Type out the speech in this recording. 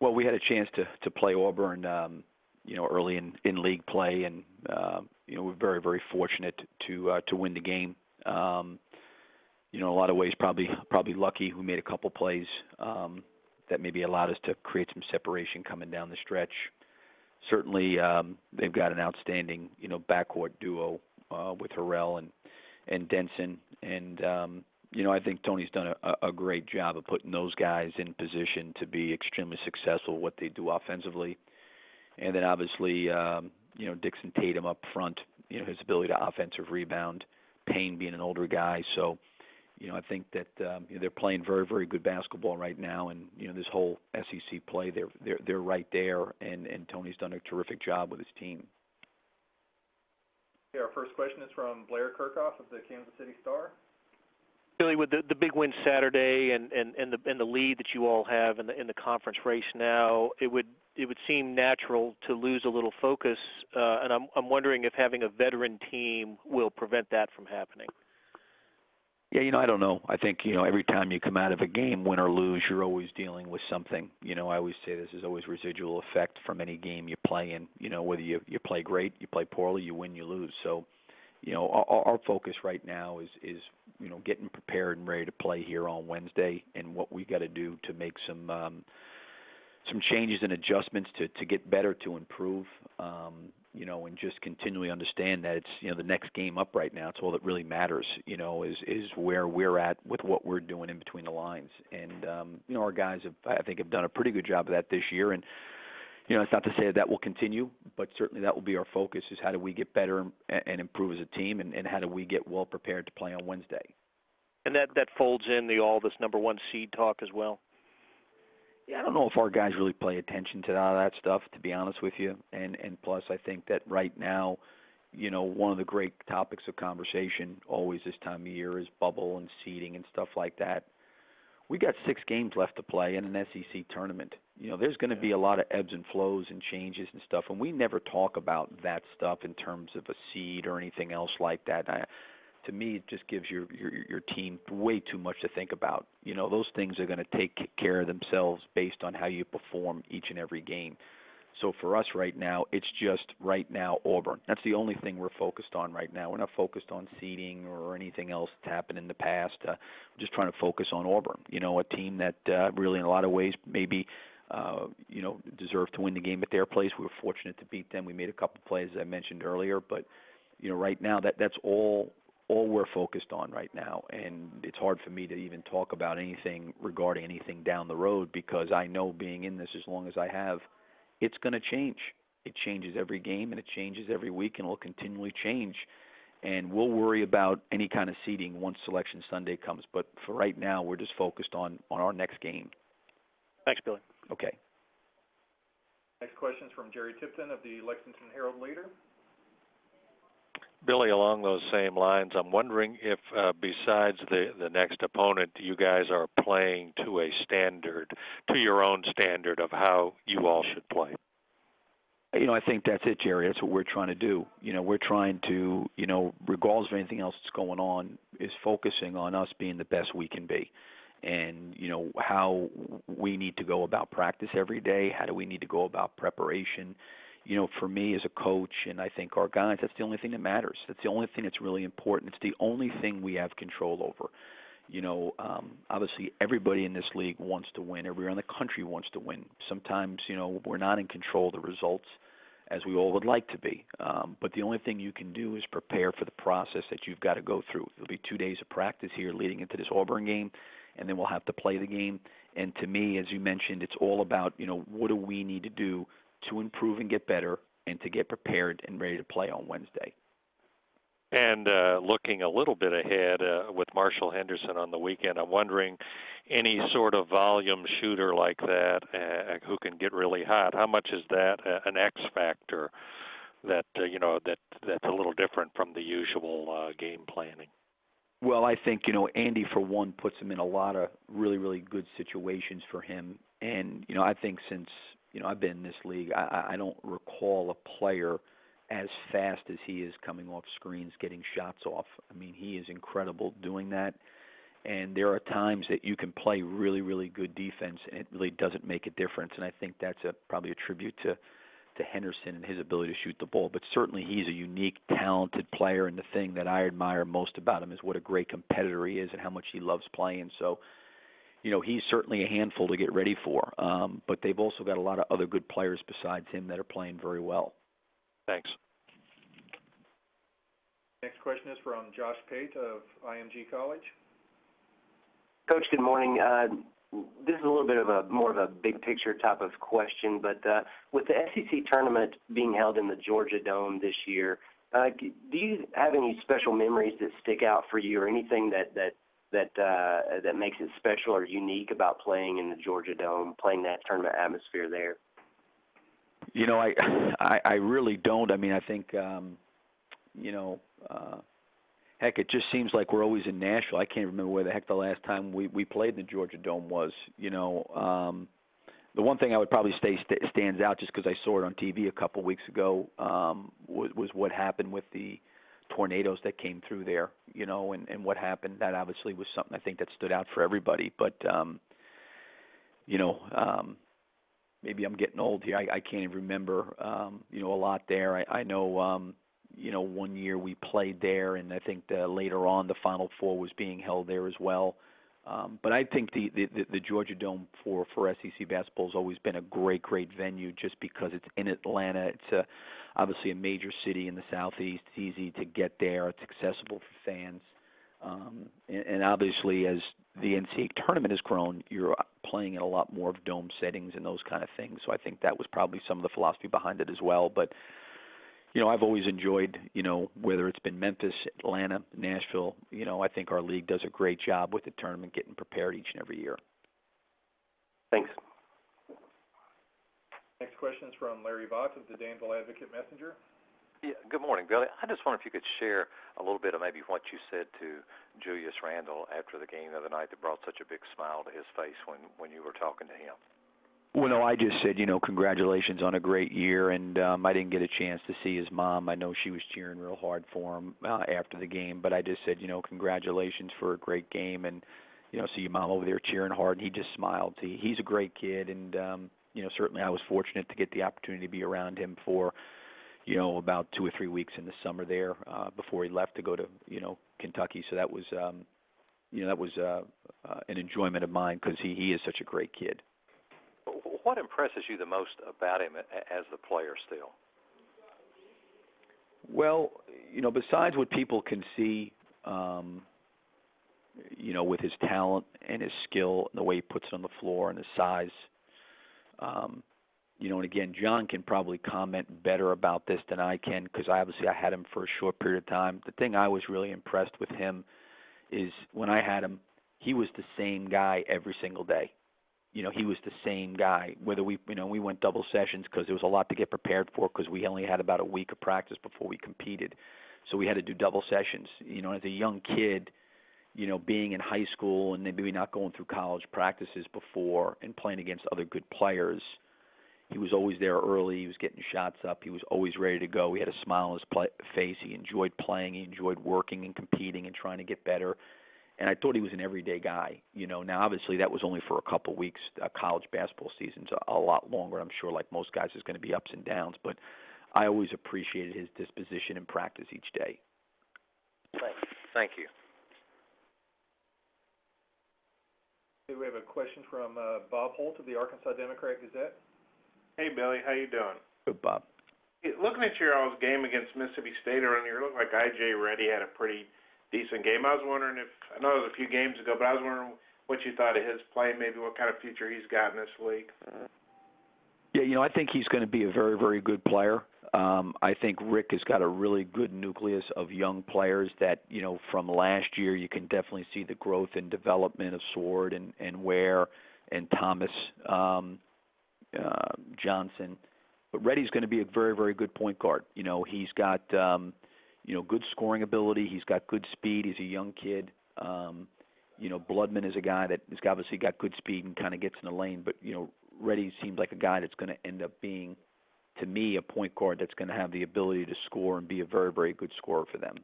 Well, we had a chance to play Auburn, early in league play, and we're very, very fortunate to win the game. In a lot of ways, probably lucky. We made a couple plays that maybe allowed us to create some separation coming down the stretch. Certainly, they've got an outstanding, backcourt duo with Harrell and Denson, and I think Tony's done a great job of putting those guys in position to be extremely successful what they do offensively. And then obviously, Dixon Tatum up front, his ability to offensive rebound, Payne being an older guy. So, I think that they're playing very, very good basketball right now, and this whole SEC play, they're right there, and Tony's done a terrific job with his team. Okay, our first question is from Blair Kirchhoff of the Kansas City Star. Billy, with the big win Saturday and the lead that you all have in the conference race now, it would seem natural to lose a little focus, and I'm wondering if having a veteran team will prevent that from happening. Yeah, I don't know. I think, every time you come out of a game, win or lose, you're always dealing with something. I always say this is always residual effect from any game you play in. Whether you play great, you play poorly, you win, you lose. So, our focus right now is getting prepared and ready to play here on Wednesday, and what we got to do to make some changes and adjustments to get better, to improve, and just continually understand that it's, the next game up right now. It's all that really matters, is where we're at with what we're doing in between the lines. And, our guys have done a pretty good job of that this year. And, it's not to say that will continue, but certainly that will be our focus, is how do we get better and improve as a team, and how do we get well prepared to play on Wednesday. And that folds in all this number one seed talk as well? Yeah, I don't know if our guys really pay attention to all that stuff, to be honest with you. And plus, I think that right now, one of the great topics of conversation always this time of year is bubble and seeding and stuff like that. We got 6 games left to play in an SEC tournament. There's going to be a lot of ebbs and flows and changes and stuff, and we never talk about that stuff in terms of a seed or anything else like that. To me, it just gives your team way too much to think about. Those things are going to take care of themselves based on how you perform each and every game. So for us right now, it's just right now Auburn. That's the only thing we're focused on right now. We're not focused on seeding or anything else that's happened in the past. We're just trying to focus on Auburn, a team that really in a lot of ways maybe deserved to win the game at their place. We were fortunate to beat them. We made a couple plays, as I mentioned earlier, but right now that's all we're focused on right now, and it's hard for me to even talk about anything regarding anything down the road, because I know, being in this as long as I have, it's going to change. It changes every game, and it changes every week, and it will continually change. And we'll worry about any kind of seeding once Selection Sunday comes. But for right now, we're just focused on our next game. Thanks, Billy. Okay. Next question is from Jerry Tipton of the Lexington Herald-Leader. Billy, along those same lines, I'm wondering if besides the next opponent, you guys are playing to a standard, to your own standard of how you all should play. I think that's it, Jerry. That's what we're trying to do. We're trying to, regardless of anything else that's going on, is focusing on us being the best we can be. And, how we need to go about practice every day, how do we need to go about preparation. For me as a coach, and I think our guys, that's the only thing that matters. That's the only thing that's really important. It's the only thing we have control over. Obviously everybody in this league wants to win. Everywhere in the country wants to win. Sometimes, we're not in control of the results as we all would like to be. But the only thing you can do is prepare for the process that you've got to go through. There'll be 2 days of practice here leading into this Auburn game, and then we'll have to play the game. And to me, as you mentioned, it's all about, what do we need to do to improve and get better, and to get prepared and ready to play on Wednesday. And looking a little bit ahead with Marshall Henderson on the weekend, I'm wondering, any sort of volume shooter like that who can get really hot, how much is that an X factor that, that's a little different from the usual game planning? Well, I think, Andy, for one, puts him in a lot of really, really good situations for him. And, I think since, I've been in this league, I don't recall a player as fast as he is coming off screens, getting shots off. I mean, he is incredible doing that. And there are times that you can play really, really good defense, and it really doesn't make a difference. And I think that's probably a tribute to Henderson and his ability to shoot the ball. But certainly he's a unique, talented player, and the thing that I admire most about him is what a great competitor he is and how much he loves playing. So, he's certainly a handful to get ready for. But they've also got a lot of other good players besides him that are playing very well. Thanks. Next question is from Josh Pate of IMG College. Coach, good morning. This is a little bit of more of a big picture type of question, but with the SEC tournament being held in the Georgia Dome this year, do you have any special memories that stick out for you, or anything that makes it special or unique about playing in the Georgia Dome, playing that tournament atmosphere there? I really don't. I mean, I think heck, it just seems like we're always in Nashville. I can't remember where the heck the last time we played in the Georgia Dome was. The one thing I would probably say stands out, just because I saw it on TV a couple of weeks ago, was what happened with the tornadoes that came through there, and what happened. That obviously was something I think that stood out for everybody. But, maybe I'm getting old here. I can't even remember, a lot there. I know, one year we played there, and I think later on the Final Four was being held there as well. But I think the Georgia Dome for SEC basketball has always been a great venue, just because it's in Atlanta. It's obviously a major city in the Southeast. It's easy to get there. It's accessible for fans. And obviously, as the NCAA tournament has grown, you're playing in a lot more of dome settings and those kind of things. So I think that was probably some of the philosophy behind it as well. But I've always enjoyed, whether it's been Memphis, Atlanta, Nashville, I think our league does a great job with the tournament, getting prepared each and every year. Thanks. Next question is from Larry Vaught of the Danville Advocate-Messenger. Yeah, good morning, Billy. I just wonder if you could share a little bit of maybe what you said to Julius Randle after the game the other night that brought such a big smile to his face when you were talking to him. Well, no, I just said, congratulations on a great year, and I didn't get a chance to see his mom. I know she was cheering real hard for him after the game, but I just said, congratulations for a great game, and, see your mom over there cheering hard, and he just smiled. He's a great kid, and, certainly I was fortunate to get the opportunity to be around him for, about 2 or 3 weeks in the summer there before he left to go to, Kentucky. So that was, an enjoyment of mine, because he is such a great kid. What impresses you the most about him as the player still? Well, besides what people can see, with his talent and his skill and the way he puts it on the floor and his size, and again, John can probably comment better about this than I can, because I had him for a short period of time. The thing I was really impressed with him is when I had him, he was the same guy every single day. He was the same guy. Whether we went double sessions because there was a lot to get prepared for, because we only had about a week of practice before we competed. So we had to do double sessions. As a young kid, being in high school and maybe not going through college practices before and playing against other good players, he was always there early. He was getting shots up. He was always ready to go. He had a smile on his face. He enjoyed playing. He enjoyed working and competing and trying to get better. And I thought he was an everyday guy. Now obviously that was only for a couple of weeks. College basketball season's a lot longer. I'm sure, like most guys, there's going to be ups and downs. But I always appreciated his disposition in practice each day. Thank you. Okay, we have a question from Bob Holt of the Arkansas Democrat-Gazette. Hey, Billy, how you doing? Good, Bob. Looking at your all's game against Mississippi State earlier, it looked like I.J. Reddy had a pretty decent game. I was wondering I know it was a few games ago, but I was wondering what you thought of his play, maybe what kind of future he's got in this league. Yeah, I think he's going to be a very, very good player. I think Rick has got a really good nucleus of young players that, from last year you can definitely see the growth and development of Sword and Ware and Thomas Johnson. But Reddy's going to be a very, very good point guard. He's got, good scoring ability. He's got good speed. He's a young kid. Bloodman is a guy that has obviously got good speed and kind of gets in the lane. But, Reddy seems like a guy that's going to end up being, to me, a point guard that's going to have the ability to score and be a very, very good scorer for them.